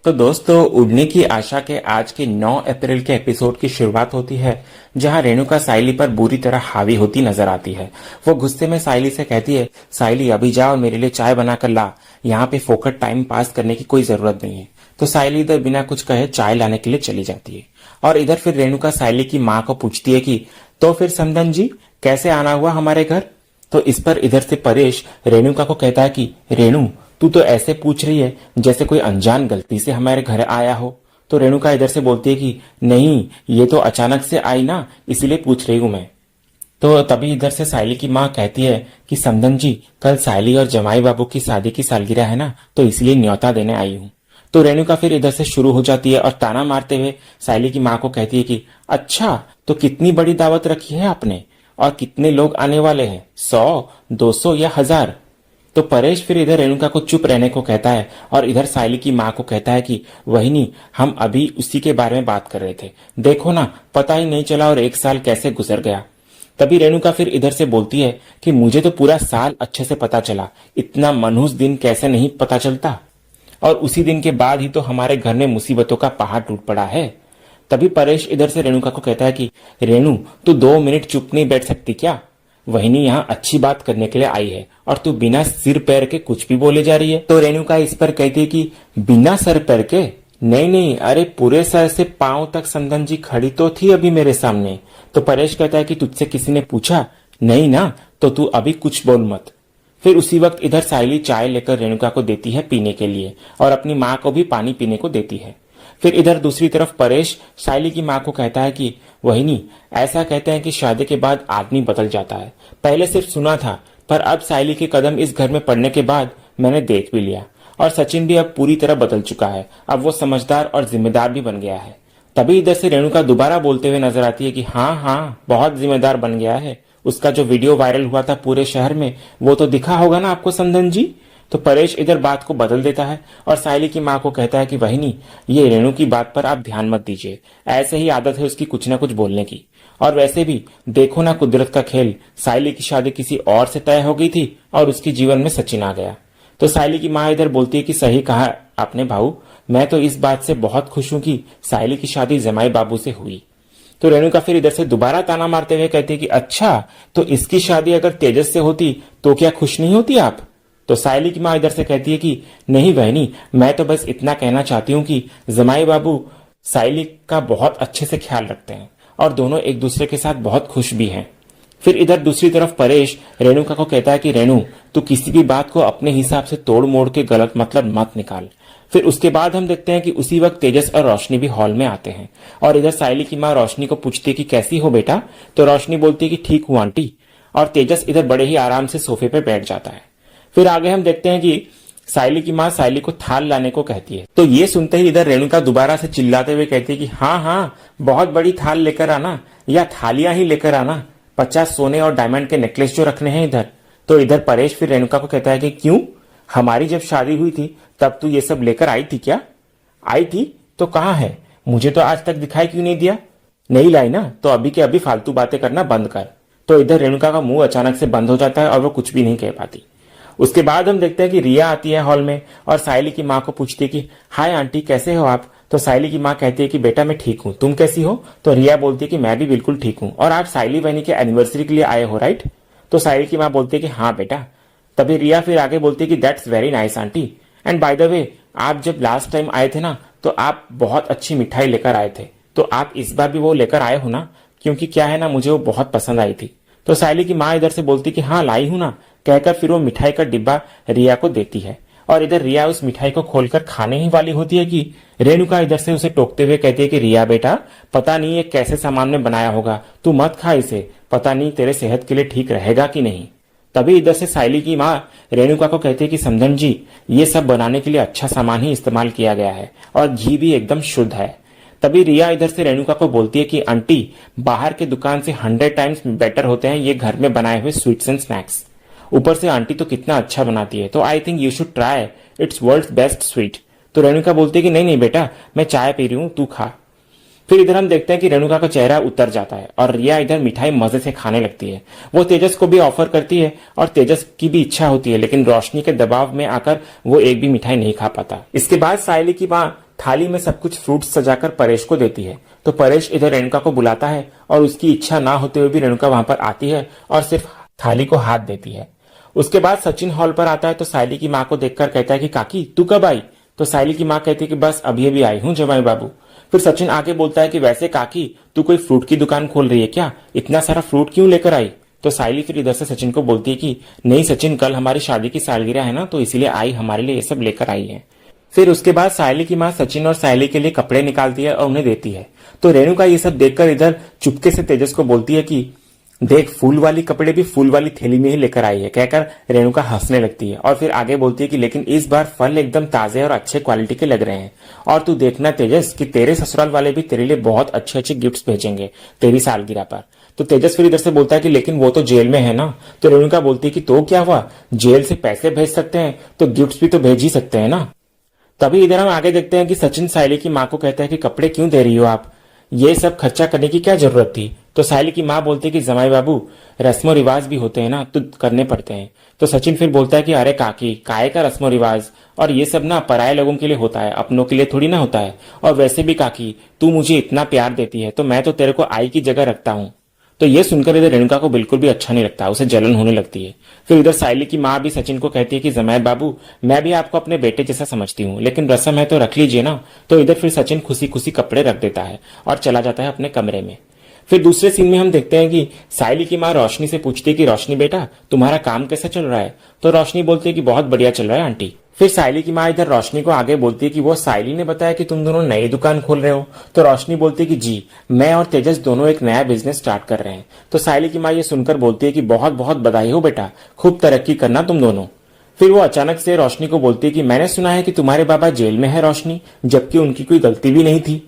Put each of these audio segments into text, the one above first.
तो दोस्तों, उड़ने की आशा के आज के 9 अप्रैल के एपिसोड की शुरुआत होती है, जहां रेणुका साइली पर बुरी तरह हावी होती नजर आती है। वो गुस्से में साइली से कहती है, साइली अभी जा और मेरे लिए चाय बनाकर ला, यहाँ पे फोकट टाइम पास करने की कोई जरूरत नहीं है। तो साइली इधर बिना कुछ कहे चाय लाने के लिए चली जाती है। और इधर फिर रेणुका साइली की माँ को पूछती है कि तो फिर समधन जी कैसे आना हुआ हमारे घर। तो इस पर इधर से परेश रेणुका को कहता है कि रेणु, तू तो ऐसे पूछ रही है जैसे कोई अनजान गलती से हमारे घर आया हो। तो रेणुका इधर से बोलती है कि नहीं, ये तो अचानक से आई ना, इसीलिए पूछ रही हूं मैं। तो तभी इधर से साइली की माँ कहती है कि समधन जी, कल साइली और जमाई बाबू की शादी की सालगिरह है ना, तो इसलिए न्योता देने आई हूँ। तो रेणुका फिर इधर से शुरू हो जाती है और ताना मारते हुए साइली की माँ को कहती है कि अच्छा, तो कितनी बड़ी दावत रखी है आपने और कितने लोग आने वाले हैं, 100, 200 या 1000। तो परेश फिर इधर रेणुका को चुप रहने को कहता है और इधर साइली की माँ को कहता है कि वहिनी, हम अभी उसी के बारे में बात कर रहे थे, देखो ना पता ही नहीं चला और 1 साल कैसे गुजर गया। तभी रेणुका फिर इधर से बोलती है कि मुझे तो पूरा साल अच्छे से पता चला, इतना मनहूस दिन कैसे नहीं पता चलता। और उसी दिन के बाद ही तो हमारे घर में मुसीबतों का पहाड़ टूट पड़ा है। तभी परेश इधर से रेणुका को कहता है कि रेणु, तू 2 मिनट चुप नहीं बैठ सकती क्या? वहिनी यहाँ अच्छी बात करने के लिए आई है और तू बिना सिर पैर के कुछ भी बोले जा रही है। तो रेणुका इस पर कहती है कि बिना सर पैर के? नहीं नहीं, अरे पूरे सर से पांव तक समधन जी खड़ी तो थी अभी मेरे सामने। तो परेश कहता है कि तुझसे किसी ने पूछा? नहीं ना, तो तू अभी कुछ बोल मत। फिर उसी वक्त इधर साइली चाय लेकर रेणुका को देती है पीने के लिए और अपनी माँ को भी पानी पीने को देती है। फिर इधर दूसरी तरफ परेश साइली की माँ को कहता है कि वहिनी, ऐसा कहते हैं कि शादी के बाद आदमी बदल जाता है। पहले सिर्फ सुना था, पर अब साइली के कदम इस घर में पड़ने के बाद मैंने देख भी लिया। और सचिन भी अब पूरी तरह बदल चुका है, अब वो समझदार और जिम्मेदार भी बन गया है। तभी इधर से रेणुका दोबारा बोलते हुए नजर आती है कि हाँ हाँ, बहुत जिम्मेदार बन गया है। उसका जो वीडियो वायरल हुआ था पूरे शहर में, वो तो दिखा होगा ना आपको समधन जी। तो परेश इधर बात को बदल देता है और साइली की माँ को कहता है कि वहिनी, ये रेणु की बात पर आप ध्यान मत दीजिए, ऐसे ही आदत है उसकी कुछ ना कुछ बोलने की। और वैसे भी देखो ना कुदरत का खेल, साइली की शादी किसी और से तय हो गई थी और उसके जीवन में सचिन आ गया। तो साइली की माँ इधर बोलती है कि सही कहा आपने भाऊ, मैं तो इस बात से बहुत खुश हूं कि साइली की शादी जमाई बाबू से हुई। तो रेणुका फिर इधर से दोबारा ताना मारते हुए कहती है कि अच्छा, तो इसकी शादी अगर तेजस से होती तो क्या खुश नहीं होती आप? तो साइली की माँ इधर से कहती है कि नहीं बहनी, मैं तो बस इतना कहना चाहती हूँ कि जमाई बाबू साइली का बहुत अच्छे से ख्याल रखते हैं और दोनों एक दूसरे के साथ बहुत खुश भी हैं। फिर इधर दूसरी तरफ परेश रेणुका को कहता है कि रेणु, तू किसी भी बात को अपने हिसाब से तोड़ मोड़ के गलत मतलब मत निकाल। फिर उसके बाद हम देखते हैं कि उसी वक्त तेजस और रोशनी भी हॉल में आते हैं और इधर साइली की माँ रोशनी को पूछती है कि कैसी हो बेटा? तो रोशनी बोलती है कि ठीक हूँ आंटी। और तेजस इधर बड़े ही आराम से सोफे पर बैठ जाता है। फिर आगे हम देखते हैं कि साइली की माँ साइली को थाल लाने को कहती है। तो ये सुनते ही इधर रेणुका दोबारा से चिल्लाते हुए कहती है कि हाँ हाँ, बहुत बड़ी थाल लेकर आना, या थालियां ही लेकर आना, 50 सोने और डायमंड के नेकलेस जो रखने हैं इधर। तो इधर परेश फिर रेणुका को कहता है कि क्यों, हमारी जब शादी हुई थी तब तू ये सब लेकर आई थी क्या? आई थी तो कहाँ है? मुझे तो आज तक दिखाई क्यों नहीं दिया? नहीं लाई ना, तो अभी के अभी फालतू बातें करना बंद कर। तो इधर रेणुका का मुंह अचानक से बंद हो जाता है और वो कुछ भी नहीं कह पाती। उसके बाद हम देखते हैं कि रिया आती है हॉल में और साइली की माँ को पूछती है कि हाय आंटी, कैसे हो आप? तो साइली की माँ कहती है कि बेटा मैं ठीक हूँ, तुम कैसी हो? तो रिया बोलती है कि मैं भी बिल्कुल ठीक हूँ। और आप साइली बहनी के एनिवर्सरी के लिए आए हो राइट? तो साइली की माँ बोलती है कि हाँ बेटा। तभी रिया फिर आगे बोलती है कि that's very nice aunty, and by the way, आप जब लास्ट टाइम आए थे ना, तो आप बहुत अच्छी मिठाई लेकर आए थे, तो आप इस बार भी वो लेकर आए हो ना? क्योंकि क्या है ना, मुझे वो बहुत पसंद आई थी। तो साइली की माँ इधर से बोलती कि हाँ लाई हूं ना, कहकर फिर वो मिठाई का डिब्बा रिया को देती है। और इधर रिया उस मिठाई को खोलकर खाने ही वाली होती है कि रेणुका इधर से उसे टोकते हुए कहती है कि रिया बेटा, पता नहीं ये कैसे सामान में बनाया होगा, तू मत खा इसे, पता नहीं तेरे सेहत के लिए ठीक रहेगा कि नहीं। तभी इधर से साइली की माँ रेणुका को कहती है कि समधन जी, ये सब बनाने के लिए अच्छा सामान ही इस्तेमाल किया गया है और घी भी एकदम शुद्ध है। तभी रिया इधर से रेणुका को बोलती है कि आंटी, बाहर के दुकान से 100 टाइम्स बेटर होते हैं ये घर में बनाए हुए स्वीट्स एंड स्नैक्स। ऊपर से आंटी तो कितना अच्छा बनाती है, तो I think you should try, it's world's best sweet. तो रेणुका बोलती है कि नहीं नहीं बेटा, मैं चाय पी रही हूँ, तू खा। फिर इधर हम देखते हैं कि रेणुका का चेहरा उतर जाता है और रिया इधर मिठाई मजे से खाने लगती है। वो तेजस को भी ऑफर करती है और तेजस की भी इच्छा होती है, लेकिन रोशनी के दबाव में आकर वो एक भी मिठाई नहीं खा पाता। इसके बाद साइली की माँ थाली में सब कुछ फ्रूट्स सजाकर परेश को देती है। तो परेश इधर रेणुका को बुलाता है और उसकी इच्छा ना होते हुए भी रेणुका वहां पर आती है और सिर्फ थाली को हाथ देती है। उसके बाद सचिन हॉल पर आता है तो सायली की माँ को देखकर कहता है कि काकी तू कब आई? तो सायली की माँ कहती है कि बस अभी अभी आई हूँ जमाई बाबू। फिर सचिन आगे बोलता है कि वैसे काकी तू कोई फ्रूट की दुकान खोल रही है क्या? इतना सारा फ्रूट क्यों लेकर आई? तो सायली फिर इधर से सचिन को बोलती है कि नहीं सचिन, कल हमारी शादी की सालगिरह है ना, तो इसीलिए आई हमारे लिए ये सब लेकर आई है। फिर उसके बाद सायली की माँ सचिन और सायली के लिए कपड़े निकालती है और उन्हें देती है। तो रेणुका ये सब देखकर इधर चुपके से तेजस को बोलती है कि देख, फूल वाली कपड़े भी फूल वाली थैली में ही लेकर आई है। कहकर रेणुका हंसने लगती है और फिर आगे बोलती है कि लेकिन इस बार फल एकदम ताजे और अच्छे क्वालिटी के लग रहे हैं। और तू देखना तेजस कि तेरे ससुराल वाले भी तेरे लिए बहुत अच्छे अच्छे गिफ्ट्स भेजेंगे तेरी सालगिरह पर। तो तेजस फिर इधर से बोलता है कि लेकिन वो तो जेल में है ना। तो रेणुका बोलती है कि तो क्या हुआ, जेल से पैसे भेज सकते हैं तो गिफ्ट्स भी तो भेज ही सकते हैं ना। तभी इधर हम आगे देखते हैं कि सचिन सायली की माँ को कहता है कि कपड़े क्यों दे रही हो आप, ये सब खर्चा करने की क्या जरूरत थी? तो सायली की माँ बोलती है कि जमाई बाबू, रस्मो रिवाज भी होते हैं ना, तो करने पड़ते हैं। तो सचिन फिर बोलता है कि अरे काकी, काहे का रस्मो रिवाज, और ये सब ना पराये लोगों के लिए होता है, अपनों के लिए थोड़ी ना होता है। और वैसे भी काकी, तू मुझे इतना प्यार देती है तो मैं तो तेरे को आई की जगह रखता हूँ। तो ये सुनकर इधर रेणुका को बिल्कुल भी अच्छा नहीं लगता, उसे जलन होने लगती है। फिर इधर सायली की माँ भी सचिन को कहती है कि जमाई बाबू, मैं भी आपको अपने बेटे जैसा समझती हूँ, लेकिन रस्म है तो रख लीजिए ना। तो इधर फिर सचिन खुशी खुशी कपड़े रख देता है और चला जाता है अपने कमरे में। फिर दूसरे सीन में हम देखते हैं कि सायली की माँ रोशनी से पूछती है कि रोशनी बेटा, तुम्हारा काम कैसा चल रहा है? तो रोशनी बोलती है कि बहुत बढ़िया चल रहा है आंटी। फिर सायली की माँ इधर रोशनी को आगे बोलती है कि वो सायली ने बताया कि तुम दोनों नई दुकान खोल रहे हो। तो रोशनी बोलती है कि जी, मैं और तेजस दोनों एक नया बिजनेस स्टार्ट कर रहे हैं। तो सायली की माँ ये सुनकर बोलती है कि बहुत बहुत बधाई हो बेटा, खूब तरक्की करना तुम दोनों। फिर वो अचानक से रोशनी को बोलती है कि मैंने सुना है कि तुम्हारे बाबा जेल में है रोशनी, जबकि उनकी कोई गलती भी नहीं थी।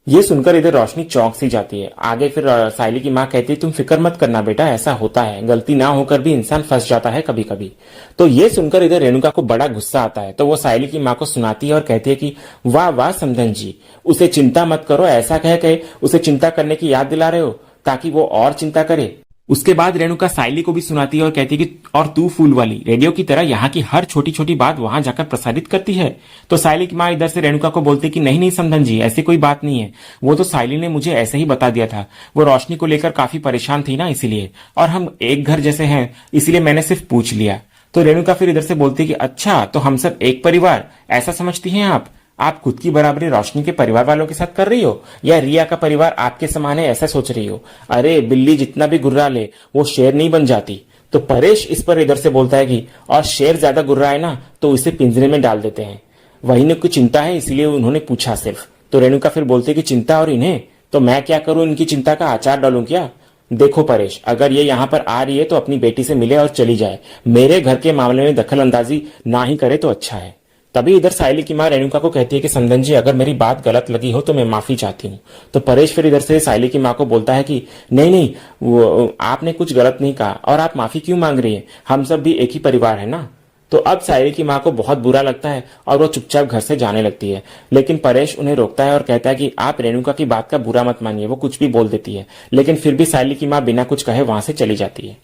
ये सुनकर इधर रोशनी चौंक सी जाती है। आगे फिर सायली की माँ कहती है तुम फिक्र मत करना बेटा, ऐसा होता है, गलती ना होकर भी इंसान फंस जाता है कभी कभी। तो ये सुनकर इधर रेणुका को बड़ा गुस्सा आता है। तो वो सायली की माँ को सुनाती है और कहती है कि वाह वाह समधन जी, उसे चिंता मत करो, ऐसा कह के उसे चिंता करने की याद दिला रहे हो ताकि वो और चिंता करे। उसके बाद रेणुका सायली को भी सुनाती है और कहती है कि और तू फूल वाली रेडियो की तरह यहाँ की हर छोटी छोटी बात वहां जाकर प्रसारित करती है। तो सायली की माँ इधर से रेणुका को बोलती है कि नहीं नहीं समधन जी, ऐसी कोई बात नहीं है, वो तो सायली ने मुझे ऐसे ही बता दिया था, वो रोशनी को लेकर काफी परेशान थी ना इसीलिए, और हम एक घर जैसे हैं इसलिए मैंने सिर्फ पूछ लिया। तो रेणुका फिर इधर से बोलती है कि अच्छा, तो हम सब एक परिवार, ऐसा समझती हैं आप खुद की बराबरी रोशनी के परिवार वालों के साथ कर रही हो, या रिया का परिवार आपके समान है ऐसा सोच रही हो? अरे बिल्ली जितना भी गुर्रा ले वो शेर नहीं बन जाती। तो परेश इस पर इधर से बोलता है कि और शेर ज्यादा गुर्रा है ना तो उसे पिंजरे में डाल देते हैं, वही ने कुछ चिंता है इसलिए उन्होंने पूछा सिर्फ। तो रेणुका फिर बोलती है कि चिंता और इन्हें, तो मैं क्या करूं, इनकी चिंता का आचार डालूं क्या? देखो परेश, अगर ये यहाँ पर आ रही है तो अपनी बेटी से मिले और चली जाए, मेरे घर के मामले में दखल अंदाजी ना ही करे तो अच्छा है। तभी इधर सायली की माँ रेणुका को कहती है कि समधन जी, अगर मेरी बात गलत लगी हो तो मैं माफी चाहती हूँ। तो परेश फिर इधर से सायली की माँ को बोलता है कि नहीं नहीं, वो आपने कुछ गलत नहीं कहा, और आप माफी क्यों मांग रही है, हम सब भी एक ही परिवार है ना। तो अब सायली की माँ को बहुत बुरा लगता है और वो चुपचाप घर से जाने लगती है, लेकिन परेश उन्हें रोकता है और कहता है कि आप रेणुका की बात का बुरा मत मानिए, वो कुछ भी बोल देती है। लेकिन फिर भी सायली की माँ बिना कुछ कहे वहां से चली जाती है।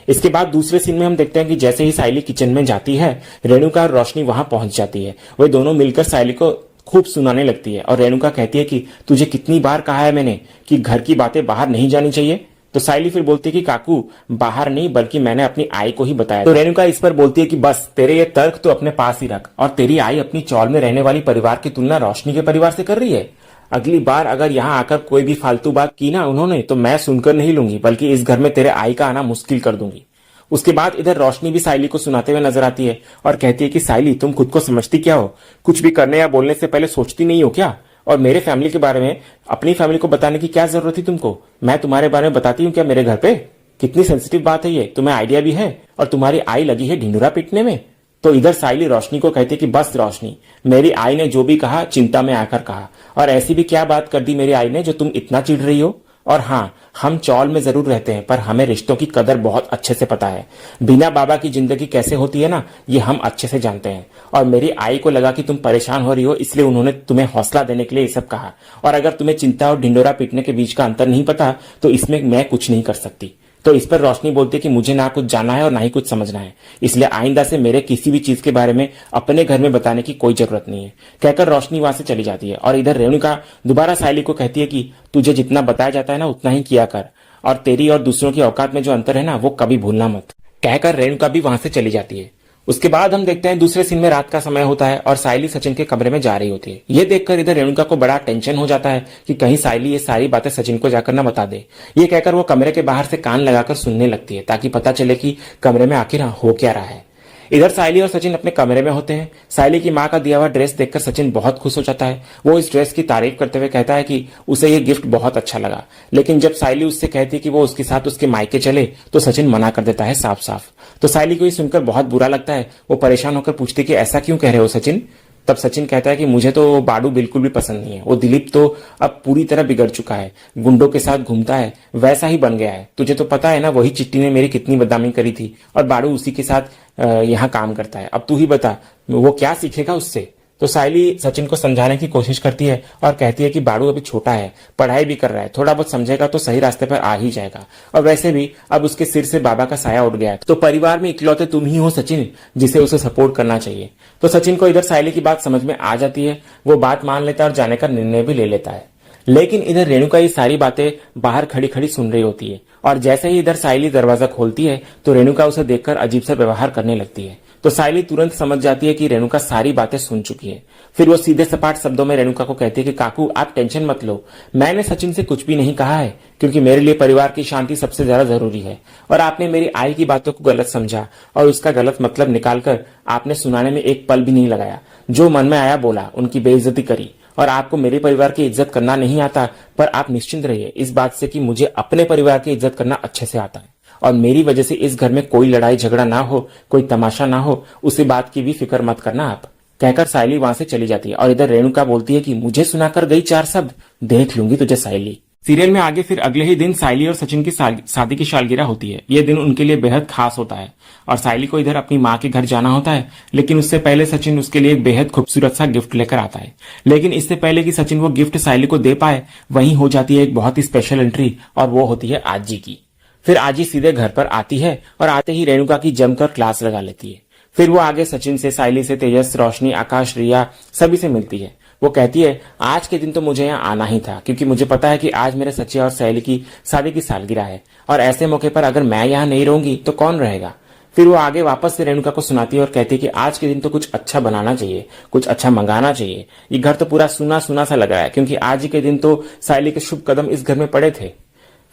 इसके बाद दूसरे सीन में हम देखते हैं कि जैसे ही सायली किचन में जाती है, रेणुका और रोशनी वहां पहुंच जाती है। वे दोनों मिलकर सायली को खूब सुनाने लगती है और रेणुका कहती है कि तुझे कितनी बार कहा है मैंने कि घर की बातें बाहर नहीं जानी चाहिए। तो सायली फिर बोलती है कि काकू, बाहर नहीं बल्कि मैंने अपनी आई को ही बताया। तो रेणुका इस पर बोलती है कि बस तेरे ये तर्क तो अपने पास ही रख, और तेरी आई अपनी चौल में रहने वाली परिवार की तुलना रोशनी के परिवार से कर रही है। अगली बार अगर यहाँ आकर कोई भी फालतू बात की ना उन्होंने, तो मैं सुनकर नहीं लूंगी, बल्कि इस घर में तेरे आई का आना मुश्किल कर दूंगी। उसके बाद इधर रोशनी भी सायली को सुनाते हुए नजर आती है और कहती है कि सायली, तुम खुद को समझती क्या हो, कुछ भी करने या बोलने से पहले सोचती नहीं हो क्या? और मेरे फैमिली के बारे में अपनी फैमिली को बताने की क्या जरूरत थी तुमको? मैं तुम्हारे बारे में बताती हूँ क्या मेरे घर पे? कितनी सेंसिटिव बात है ये, तुम्हें आइडिया भी है, और तुम्हारी आई लगी है ढिंडोरा पीटने में। तो इधर सायली रोशनी को कहती है कि बस रोशनी, मेरी आई ने जो भी कहा चिंता में आकर कहा, और ऐसी भी क्या बात कर दी मेरी आई ने जो तुम इतना चिढ़ रही हो? और हाँ, हम चौल में जरूर रहते हैं पर हमें रिश्तों की कदर बहुत अच्छे से पता है। बिना बाबा की जिंदगी कैसे होती है ना, ये हम अच्छे से जानते हैं। और मेरी आई को लगा कि तुम परेशान हो रही हो, इसलिए उन्होंने तुम्हें हौसला देने के लिए ये सब कहा। और अगर तुम्हें चिंता और ढिंडोरा पीटने के बीच का अंतर नहीं पता तो इसमें मैं कुछ नहीं कर सकती। तो इस पर रोशनी बोलती है कि मुझे ना कुछ जानना है और ना ही कुछ समझना है, इसलिए आइंदा से मेरे किसी भी चीज के बारे में अपने घर में बताने की कोई जरूरत नहीं है। कहकर रोशनी वहां से चली जाती है और इधर रेणुका दोबारा सायली को कहती है कि तुझे जितना बताया जाता है ना उतना ही किया कर, और तेरी और दूसरों की औकात में जो अंतर है ना वो कभी भूलना मत। कहकर रेणुका भी वहां से चली जाती है। उसके बाद हम देखते हैं दूसरे सीन में रात का समय होता है और सायली सचिन के कमरे में जा रही होती है। ये देखकर इधर रेणुका को बड़ा टेंशन हो जाता है कि कहीं सायली ये सारी बातें सचिन को जाकर ना बता दे। ये कहकर वो कमरे के बाहर से कान लगाकर सुनने लगती है ताकि पता चले कि कमरे में आखिर हो क्या रहा है। इधर सायली और सचिन अपने कमरे में होते हैं। सायली की माँ का दिया हुआ ड्रेस देखकर सचिन बहुत खुश हो जाता है। वो इस ड्रेस की तारीफ करते हुए कहता है कि उसे ये गिफ्ट बहुत अच्छा लगा, लेकिन जब सायली उससे कहती है कि वो उसके साथ उसके मायके चले तो सचिन मना कर देता है साफ साफ। तो सायली को ये सुनकर बहुत बुरा लगता है। वो परेशान होकर पूछती है कि ऐसा क्यों कह रहे हो सचिन। तब सचिन कहता है कि मुझे तो बाडू बिल्कुल भी पसंद नहीं है। वो दिलीप तो अब पूरी तरह बिगड़ चुका है, गुंडों के साथ घूमता है, वैसा ही बन गया है। तुझे तो पता है ना वही चिट्टी ने मेरी कितनी बदनामी करी थी और बाडू उसी के साथ यहाँ काम करता है। अब तू ही बता वो क्या सीखेगा उससे। तो सायली सचिन को समझाने की कोशिश करती है और कहती है कि बाडू अभी छोटा है, पढ़ाई भी कर रहा है, थोड़ा बहुत समझेगा तो सही रास्ते पर आ ही जाएगा। और वैसे भी अब उसके सिर से बाबा का साया उठ गया है, तो परिवार में इकलौते तुम ही हो सचिन जिसे उसे सपोर्ट करना चाहिए। तो सचिन को इधर सायली की बात समझ में आ जाती है। वो बात मान लेता है और जाने का निर्णय भी ले लेता है। लेकिन इधर रेणुका ये सारी बातें बाहर खड़ी खड़ी सुन रही होती है और जैसे ही इधर सायली दरवाजा खोलती है तो रेणुका उसे देखकर अजीब सा व्यवहार करने लगती है। तो सायली तुरंत समझ जाती है कि रेणुका सारी बातें सुन चुकी है। फिर वो सीधे सपाट शब्दों में रेणुका को कहती है कि काकू आप टेंशन मत लो, मैंने सचिन से कुछ भी नहीं कहा है, क्योंकि मेरे लिए परिवार की शांति सबसे ज्यादा जरूरी है। और आपने मेरी आई की बातों को गलत समझा और उसका गलत मतलब निकालकर आपने सुनाने में एक पल भी नहीं लगाया। जो मन में आया बोला, उनकी बेइज्जती करी। और आपको मेरे परिवार की इज्जत करना नहीं आता, पर आप निश्चिंत रहिए इस बात से कि मुझे अपने परिवार की इज्जत करना अच्छे से आता है और मेरी वजह से इस घर में कोई लड़ाई झगड़ा ना हो, कोई तमाशा ना हो, उसी बात की भी फिक्र मत करना आप। कहकर सायली वहां से चली जाती है और इधर रेणुका बोलती है कि मुझे सुनाकर गई 4 शब्द, देख लूंगी तुझे सायली। सीरियल में आगे फिर अगले ही दिन सायली और सचिन की शादी की सालगिरह होती है। यह दिन उनके लिए बेहद खास होता है और सायली को इधर अपनी माँ के घर जाना होता है, लेकिन उससे पहले सचिन उसके लिए एक बेहद खूबसूरत सा गिफ्ट लेकर आता है। लेकिन इससे पहले कि सचिन वो गिफ्ट सायली को दे पाए, वहीं हो जाती है एक बहुत ही स्पेशल एंट्री और वो होती है आजी की। फिर आजी सीधे घर पर आती है और आते ही रेणुका की जमकर क्लास लगा लेती है। फिर वो आगे सचिन से, सायली से, तेजस, रोशनी, आकाश, रिया सभी से मिलती है। वो कहती है आज के दिन तो मुझे यहाँ आना ही था, क्योंकि मुझे पता है कि आज मेरे सच्चे और सायली की शादी की सालगिरह है और ऐसे मौके पर अगर मैं यहाँ नहीं रहूंगी तो कौन रहेगा। फिर वो आगे वापस से रेणुका को सुनाती है और कहती है कि आज के दिन तो कुछ अच्छा बनाना चाहिए, कुछ अच्छा मंगाना चाहिए। ये घर तो पूरा सुना सुना सा लग रहा है, क्योंकि आज ही के दिन तो सायली के शुभ कदम इस घर में पड़े थे।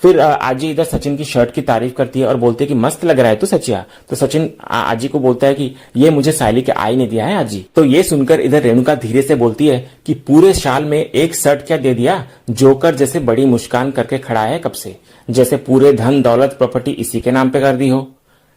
फिर आजी इधर सचिन की शर्ट की तारीफ करती है और बोलती है कि मस्त लग रहा है तू सचिया। तो सचिन आजी को बोलता है कि ये मुझे सायली के आई ने दिया है आजी। तो ये सुनकर इधर रेणुका धीरे से बोलती है कि पूरे साल में एक शर्ट क्या दे दिया, जोकर जैसे बड़ी मुस्कान करके खड़ा है कब से, जैसे पूरे धन दौलत प्रॉपर्टी इसी के नाम पे कर दी हो।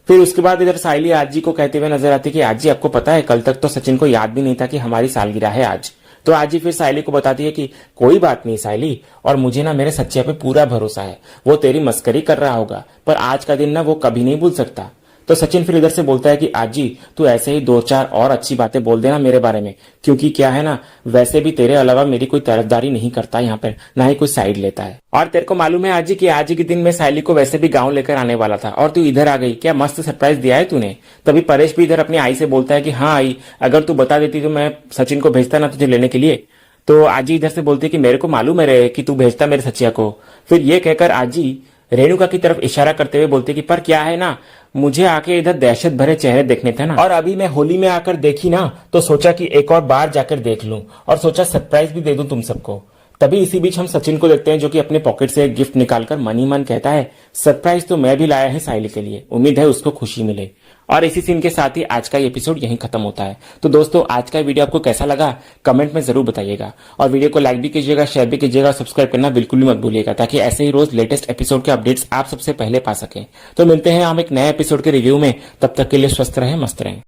फिर उसके बाद इधर सायली आजी को कहते हुए नजर आती है कि आजी आपको पता है कल तक तो सचिन को याद भी नहीं था कि हमारी सालगिरह है आज। तो आजी फिर सायली को बताती है कि कोई बात नहीं सायली, और मुझे ना मेरे सच्चे पे पूरा भरोसा है, वो तेरी मस्करी कर रहा होगा, पर आज का दिन ना वो कभी नहीं भूल सकता। तो सचिन फिर इधर से बोलता है कि आजी तू ऐसे ही 2-4 और अच्छी बातें बोल देना मेरे बारे में, क्योंकि क्या है ना वैसे भी तेरे अलावा मेरी कोई तरफदारी नहीं करता यहाँ पर, ना ही कोई साइड लेता है। और तेरे को मालूम है आजी कि आज के दिन मैं सायली को वैसे भी गाँव लेकर आने वाला था और तू इधर आ गई, क्या मस्त सरप्राइज दिया है तूने। तभी परेश भी इधर अपनी आई से बोलता है कि हाँ आई, अगर तू बता देती तो मैं सचिन को भेजता ना तुझे लेने के लिए। तो आजी इधर से बोलती है कि मेरे को मालूम है कि तू भेजता मेरे सचिया को। फिर ये कहकर आजी रेणुका की तरफ इशारा करते हुए बोलती कि पर क्या है ना, मुझे आके इधर दहशत भरे चेहरे देखने थे ना, और अभी मैं होली में आकर देखी ना तो सोचा कि एक और बार जाकर देख लूं और सोचा सरप्राइज भी दे दूं तुम सबको। तभी इसी बीच हम सचिन को देखते हैं जो कि अपने पॉकेट से एक गिफ्ट निकालकर मन ही मन कहता है सरप्राइज तो मैं भी लाया है सायली के लिए, उम्मीद है उसको खुशी मिले। और इसी सीन के साथ ही आज का एपिसोड यहीं खत्म होता है। तो दोस्तों आज का वीडियो आपको कैसा लगा कमेंट में जरूर बताइएगा और वीडियो को लाइक भी कीजिएगा, शेयर भी कीजिएगा, सब्सक्राइब करना बिल्कुल भी मत भूलिएगा, ताकि ऐसे ही रोज लेटेस्ट एपिसोड के अपडेट्स आप सबसे पहले पा सकें। तो मिलते हैं हम एक नए एपिसोड के रिव्यू में, तब तक के लिए स्वस्थ रहें, मस्त रहें।